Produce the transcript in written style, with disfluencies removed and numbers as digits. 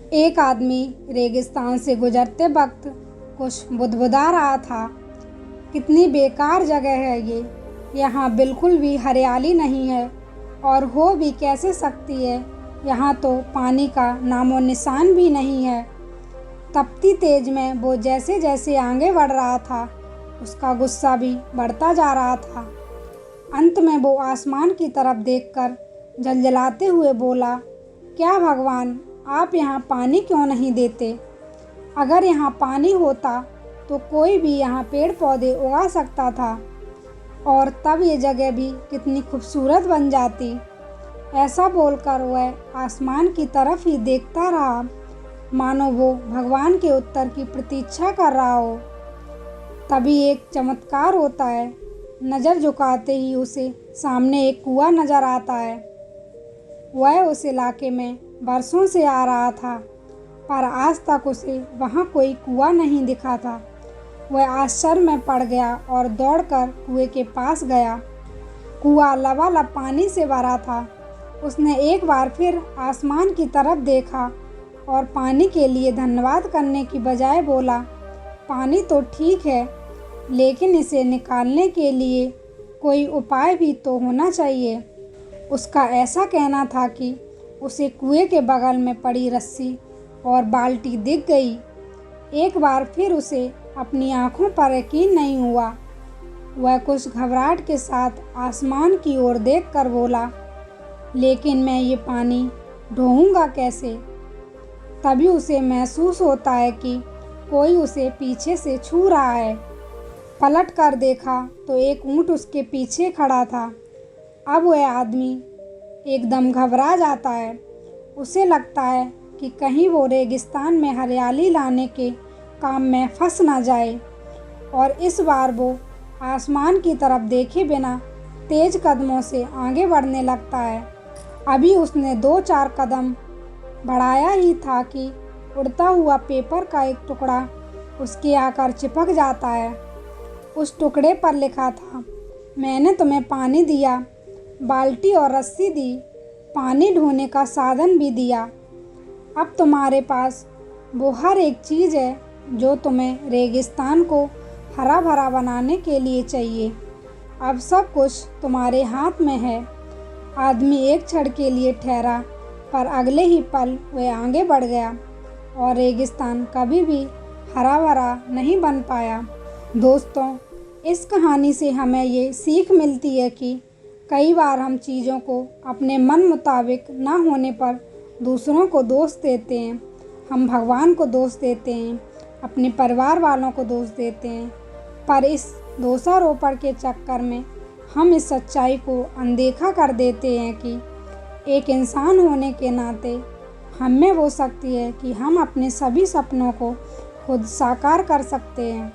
एक आदमी रेगिस्तान से गुजरते वक्त कुछ बुदबुदा रहा था। कितनी बेकार जगह है ये, यहाँ बिल्कुल भी हरियाली नहीं है और हो भी कैसे सकती है। यहाँ तो पानी का नामो निशान भी नहीं है। तपती तेज में वो जैसे जैसे आगे बढ़ रहा था, उसका गुस्सा भी बढ़ता जा रहा था। अंत में वो आसमान की तरफ देखकर झलझलाते हुए बोला, क्या भगवान, आप यहाँ पानी क्यों नहीं देते? अगर यहाँ पानी होता तो कोई भी यहाँ पेड़ पौधे उगा सकता था और तब ये जगह भी कितनी खूबसूरत बन जाती। ऐसा बोलकर वह आसमान की तरफ ही देखता रहा, मानो वो भगवान के उत्तर की प्रतीक्षा कर रहा हो। तभी एक चमत्कार होता है। नज़र झुकाते ही उसे सामने एक कुआं नज़र आता है। वह उस इलाके में बरसों से आ रहा था, पर आज तक उसे वहाँ कोई कुआं नहीं दिखा था। वह आश्चर्य में पड़ गया और दौड़कर कुएं के पास गया। कुआं लबालब पानी से भरा था। उसने एक बार फिर आसमान की तरफ देखा और पानी के लिए धन्यवाद करने की बजाय बोला, पानी तो ठीक है, लेकिन इसे निकालने के लिए कोई उपाय भी तो होना चाहिए। उसका ऐसा कहना था कि उसे कुएं के बगल में पड़ी रस्सी और बाल्टी दिख गई। एक बार फिर उसे अपनी आंखों पर यकीन नहीं हुआ। वह कुछ घबराहट के साथ आसमान की ओर देखकर बोला, लेकिन मैं ये पानी ढोऊंगा कैसे? तभी उसे महसूस होता है कि कोई उसे पीछे से छू रहा है। पलट कर देखा तो एक ऊंट उसके पीछे खड़ा था। अब वह आदमी एकदम घबरा जाता है। उसे लगता है कि कहीं वो रेगिस्तान में हरियाली लाने के काम में फंस ना जाए, और इस बार वो आसमान की तरफ देखे बिना तेज कदमों से आगे बढ़ने लगता है। अभी उसने 2-4 कदम बढ़ाया ही था कि उड़ता हुआ पेपर का एक टुकड़ा उसके आकर चिपक जाता है। उस टुकड़े पर लिखा था, मैंने तुम्हें पानी दिया, बाल्टी और रस्सी दी, पानी ढोने का साधन भी दिया। अब तुम्हारे पास वो हर एक चीज़ है जो तुम्हें रेगिस्तान को हरा भरा बनाने के लिए चाहिए। अब सब कुछ तुम्हारे हाथ में है। आदमी एक क्षण के लिए ठहरा, पर अगले ही पल वह आगे बढ़ गया और रेगिस्तान कभी भी हरा भरा नहीं बन पाया। दोस्तों, इस कहानी से हमें ये सीख मिलती है कि कई बार हम चीज़ों को अपने मन मुताबिक ना होने पर दूसरों को दोष देते हैं। हम भगवान को दोष देते हैं, अपने परिवार वालों को दोष देते हैं, पर इस दोषारोपण के चक्कर में हम इस सच्चाई को अनदेखा कर देते हैं कि एक इंसान होने के नाते हम में वो शक्ति है कि हम अपने सभी सपनों को खुद साकार कर सकते हैं।